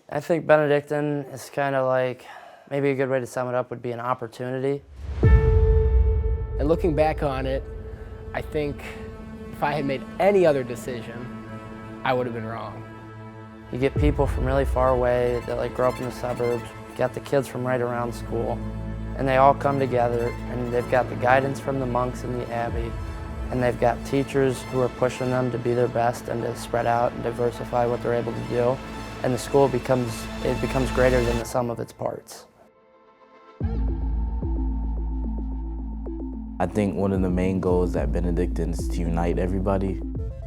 I think Benedictine is kind of like, maybe a good way to sum it up would be an opportunity. And looking back on it, I think if I had made any other decision, I would have been wrong. You get people from really far away that like grow up in the suburbs, you got the kids from right around school, and they all come together and they've got the guidance from the monks in the abbey, and they've got teachers who are pushing them to be their best and to spread out and diversify what they're able to do. And the school becomes greater than the sum of its parts. I think one of the main goals at Benedictine is to unite everybody.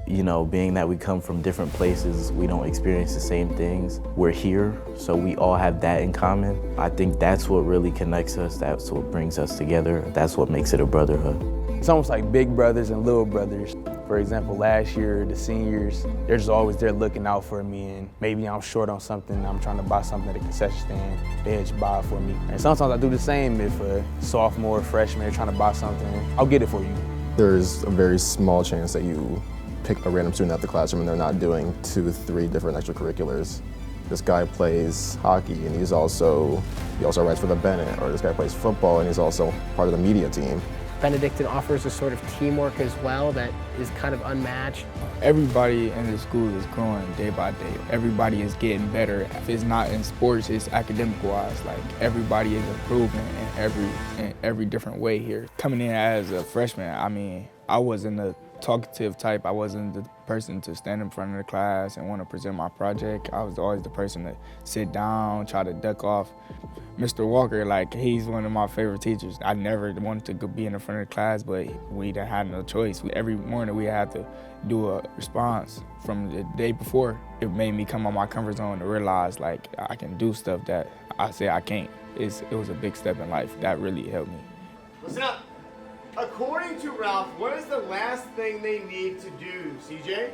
You know, being that we come from different places, we don't experience the same things. We're here, so we all have that in common. I think that's what really connects us, that's what brings us together, that's what makes it a brotherhood. It's almost like big brothers and little brothers. For example, last year, the seniors, they're just always there looking out for me, and maybe I'm short on something, I'm trying to buy something at the concession stand, they just buy it for me. And sometimes I do the same if a sophomore or freshman are trying to buy something, I'll get it for you. There's a very small chance that you pick a random student out the classroom and they're not doing 2 or 3 different extracurriculars. This guy plays hockey and he also writes for the Bennett, or this guy plays football and he's also part of the media team. Benedictine offers a sort of teamwork as well that is kind of unmatched. Everybody in the school is growing day by day. Everybody is getting better. If it's not in sports, it's academic-wise. Like, everybody is improving in every different way here. Coming in as a freshman, I mean, I wasn't the talkative type. I wasn't the person to stand in front of the class and want to present my project. I was always the person to sit down, try to duck off. Mr. Walker, like, he's one of my favorite teachers. I never wanted to go be in the front of the class, but we didn't have no choice. Every morning we had to do a response from the day before. It made me come out my comfort zone to realize, like, I can do stuff that I say I can't. It was a big step in life. That really helped me. Listen up. According to Ralph, what is the last thing they need to do, CJ?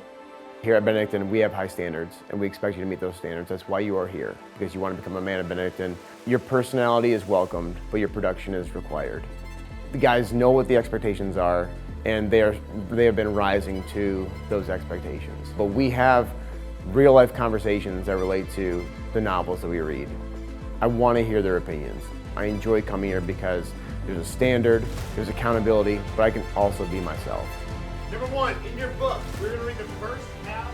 Here at Benedictine, we have high standards, and we expect you to meet those standards. That's why you are here, because you want to become a man of Benedictine. Your personality is welcomed, but your production is required. The guys know what the expectations are, and they have been rising to those expectations. But we have real-life conversations that relate to the novels that we read. I want to hear their opinions. I enjoy coming here because there's a standard, there's accountability, but I can also be myself. Number 1, in your book, we're going to read the first half.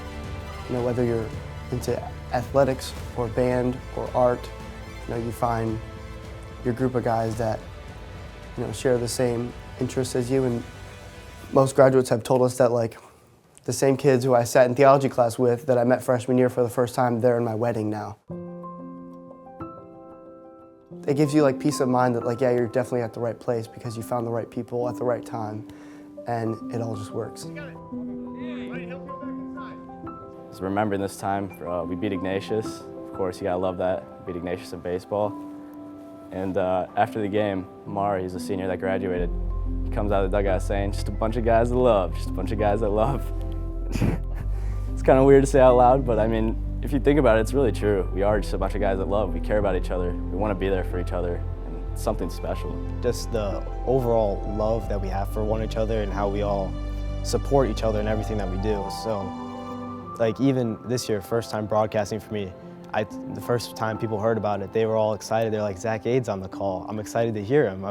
You know, whether you're into athletics or band or art, you know, you find your group of guys that, you know, share the same interests as you. And most graduates have told us that, like, the same kids who I sat in theology class with that I met freshman year for the first time, they're in my wedding now. It gives you, like, peace of mind that, like, yeah, you're definitely at the right place because you found the right people at the right time, and it all just works. So remembering this time, we beat Ignatius. Of course, you gotta love that. Beat Ignatius in baseball. And after the game, Mar, he's a senior that graduated. He comes out of the dugout saying, "Just a bunch of guys that love, just a bunch of guys that love." It's kind of weird to say out loud, but I mean, if you think about it, it's really true. We are just a bunch of guys that love. We care about each other. We want to be there for each other, and it's something special. Just the overall love that we have for one another and how we all support each other in everything that we do. So, like, even this year, first time broadcasting for me, the first time people heard about it, they were all excited. They're like, "Zach Ade's on the call. I'm excited to hear him."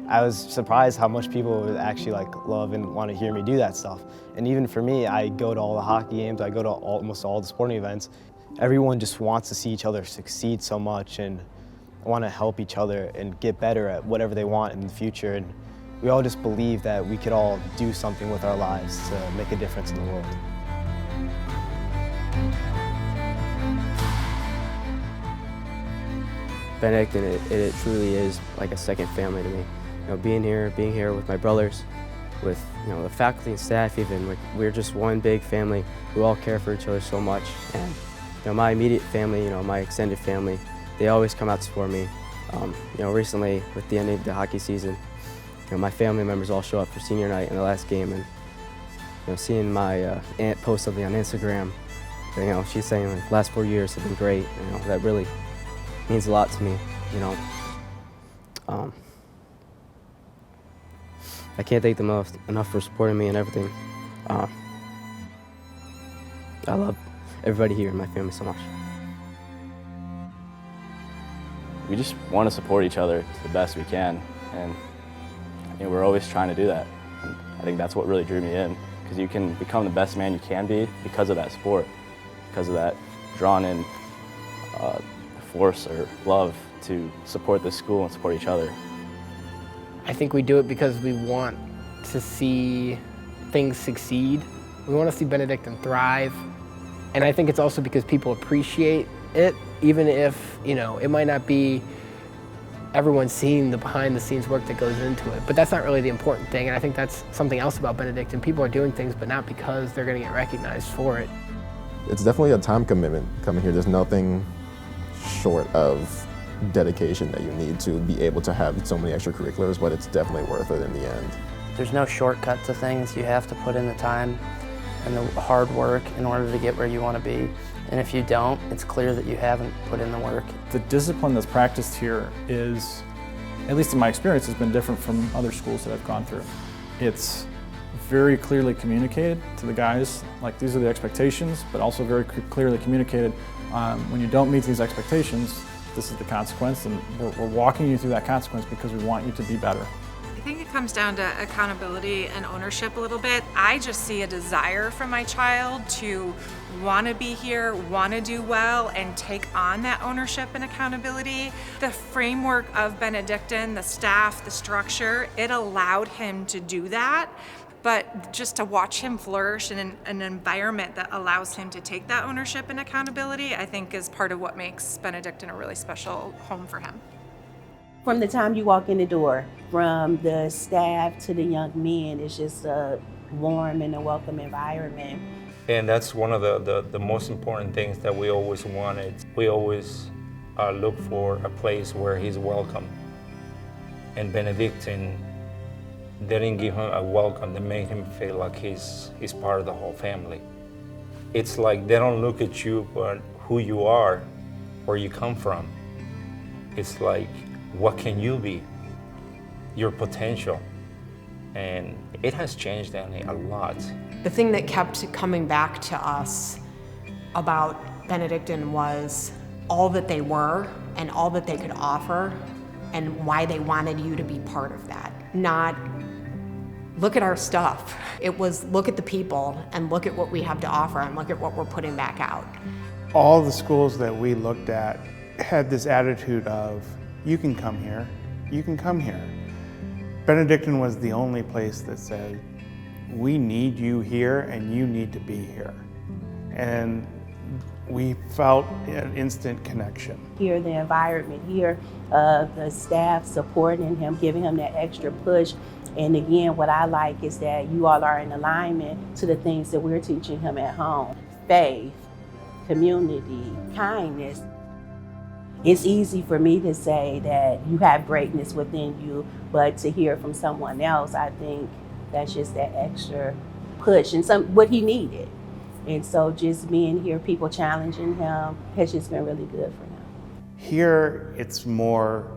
I was surprised how much people would actually like love and want to hear me do that stuff. And even for me, I go to all the hockey games, I go to almost all the sporting events. Everyone just wants to see each other succeed so much and want to help each other and get better at whatever they want in the future. And we all just believe that we could all do something with our lives to make a difference in the world. Benedictine, it truly is like a second family to me. You know, being here with my brothers, with, you know, the faculty and staff even, we're just one big family. We all care for each other so much. And, you know, my immediate family, you know, my extended family, they always come out to support me. You know, recently with the end of the hockey season, you know, my family members all show up for senior night in the last game, and, you know, seeing my aunt post something on Instagram, you know, she's saying like, last 4 years have been great. You know, that really means a lot to me. You know, I can't thank them enough for supporting me and everything. I love everybody here in my family so much. we just want to support each other the best we can, and we're always trying to do that. And I think that's what really drew me in, because you can become the best man you can be because of that sport, because of that drawn in force or love to support this school and support each other. I think we do it because we want to see things succeed. We want to see Benedictine thrive. And I think it's also because people appreciate it, even if, it might not be everyone seeing the behind the scenes work that goes into it. But that's not really the important thing. And I think that's something else about Benedictine. People are doing things, but not because they're going to get recognized for it. It's definitely a time commitment coming here. There's nothing short of dedication that you need to be able to have so many extracurriculars, but it's definitely worth it in the end. There's no shortcut to things. You have to put in the time and the hard work in order to get where you want to be. And if you don't, it's clear that you haven't put in the work. The discipline that's practiced here is, at least in my experience, has been different from other schools that I've gone through. It's very clearly communicated to the guys, like these are the expectations, but also very clearly communicated. When you don't meet these expectations, this is the consequence, and we're walking you through that consequence because we want you to be better. I think it comes down to accountability and ownership a little bit. I just see a desire from my child to want to be here, want to do well, and take on that ownership and accountability. The framework of Benedictine, the staff, the structure, it allowed him to do that. But just to watch him flourish in an environment that allows him to take that ownership and accountability, I think is part of what makes Benedictine a really special home for him. From the time you walk in the door, from the staff to the young men, it's just a warm and a welcome environment. And that's one of the most important things that we always wanted. We always look for a place where he's welcome. And Benedictine didn't give him a welcome that made him feel like he's part of the whole family. It's like they don't look at you but who you are, where you come from. It's like, what can you be? Your potential. And it has changed Danny a lot. The thing that kept coming back to us about Benedictine was all that they were and all that they could offer and why they wanted you to be part of that. Not look at our stuff. It was look at the people and look at what we have to offer and look at what we're putting back out. All the schools that we looked at had this attitude of, you can come here, you can come here. Benedictine was the only place that said, we need you here and you need to be here. And we felt an instant connection. Here, the environment here, the staff supporting him, giving him that extra push. And again, what I like is that you all are in alignment to the things that we're teaching him at home. Faith, community, kindness. It's easy for me to say that you have greatness within you, but to hear from someone else, I think that's just that extra push and what he needed. And so just being here, people challenging him, has just been really good for him. Here, it's more,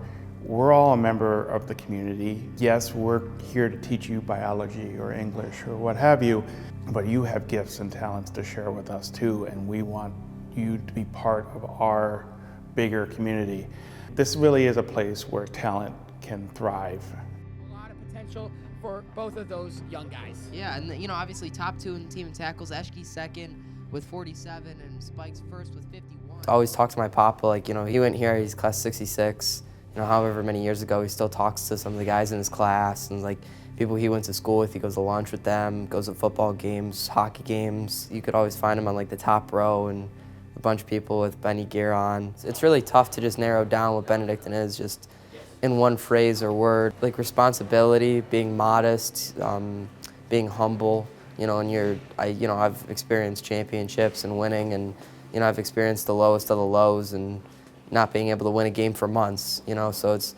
we're all a member of the community. Yes, we're here to teach you biology or English or what have you, but you have gifts and talents to share with us too, and we want you to be part of our bigger community. This really is a place where talent can thrive. A lot of potential for both of those young guys. Yeah, and obviously top two in the team in tackles. Eshke's second with 47 and Spike's first with 51. I always talk to my papa, he went here, he's class 66. However many years ago, he still talks to some of the guys in his class and people he went to school with. He goes to lunch with them, goes to football games, hockey games. You could always find him on the top row and a bunch of people with Benny gear on. It's really tough to just narrow down what Benedictine is just in one phrase or word. Responsibility, being modest, being humble, and I've experienced championships and winning, and I've experienced the lowest of the lows and not being able to win a game for months, so it's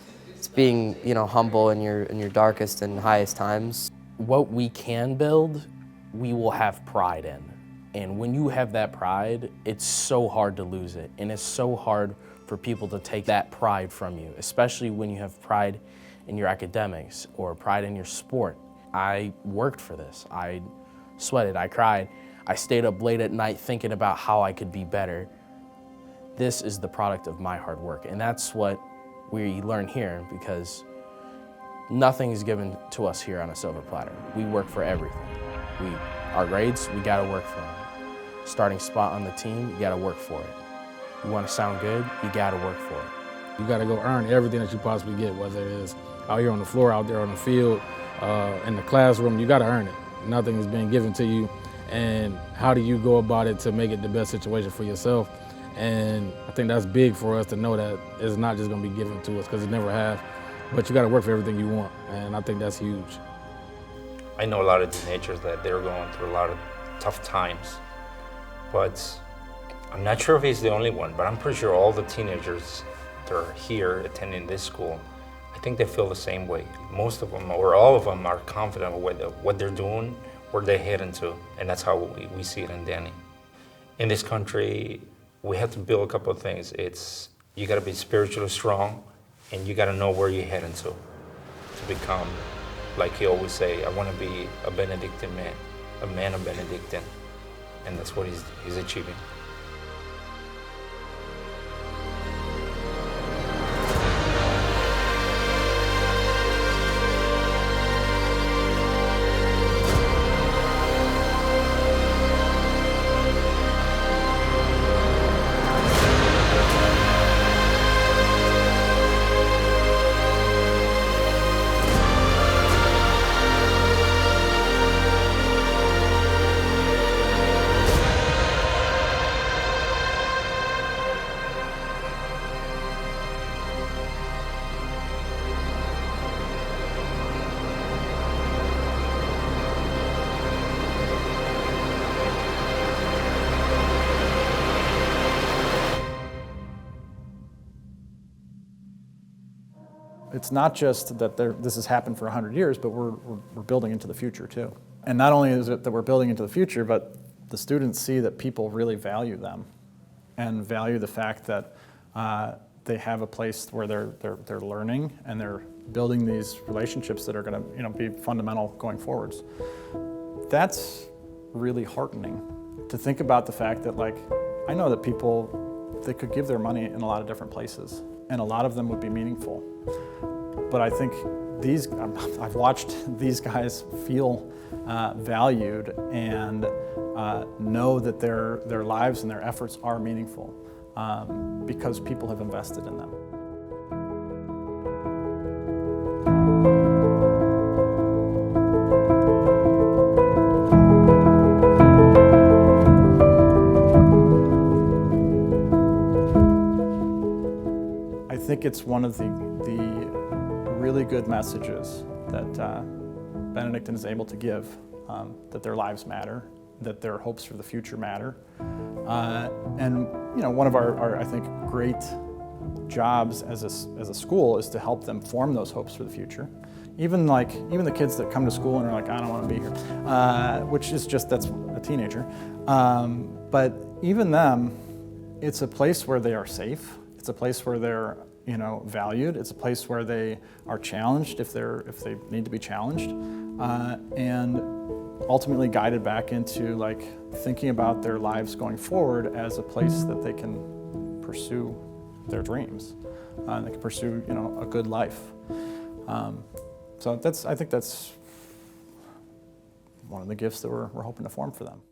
being, humble in your darkest and highest times. What we can build, we will have pride in. And when you have that pride, it's so hard to lose it. And it's so hard for people to take that pride from you, especially when you have pride in your academics or pride in your sport. I worked for this. I sweated, I cried. I stayed up late at night thinking about how I could be better. This is the product of my hard work, and that's what we learn here because nothing is given to us here on a silver platter. We work for everything. Our grades, we gotta work for them. Starting spot on the team, you gotta work for it. You wanna sound good, you gotta work for it. You gotta go earn everything that you possibly get, whether it is out here on the floor, out there on the field, in the classroom, you gotta earn it. Nothing is being given to you, and how do you go about it to make it the best situation for yourself? And I think that's big for us to know that it's not just gonna be given to us, because it never has, but you gotta work for everything you want, and I think that's huge. I know a lot of teenagers that they're going through a lot of tough times, but I'm not sure if he's the only one, but I'm pretty sure all the teenagers that are here attending this school, I think they feel the same way. Most of them, or all of them, are confident with what they're doing, where they're heading to, and that's how we see it in Danny. In this country, we have to build a couple of things. You gotta be spiritually strong, and you gotta know where you're heading to become, like he always say, I wanna be a Benedictine man, a man of Benedictine, and that's what he's achieving. It's not just that this has happened for 100 years, but we're building into the future too. And not only is it that we're building into the future, but the students see that people really value them and value the fact that they have a place where they're learning and they're building these relationships that are going to be fundamental going forwards. That's really heartening to think about the fact that, like, I know that people, they could give their money in a lot of different places, and a lot of them would be meaningful. But I think I've watched these guys feel valued and know that their lives and their efforts are meaningful because people have invested in them. I think it's one of the really good messages that Benedictine is able to give, that their lives matter, that their hopes for the future matter. And one of our I think, great jobs as a school is to help them form those hopes for the future. Even the kids that come to school and are like, I don't want to be here, which is that's a teenager. But even them, it's a place where they are safe. It's a place where they're valued. It's a place where they are challenged if they need to be challenged, and ultimately guided back into thinking about their lives going forward as a place that they can pursue their dreams. They can pursue a good life. So I think that's one of the gifts that we're hoping to form for them.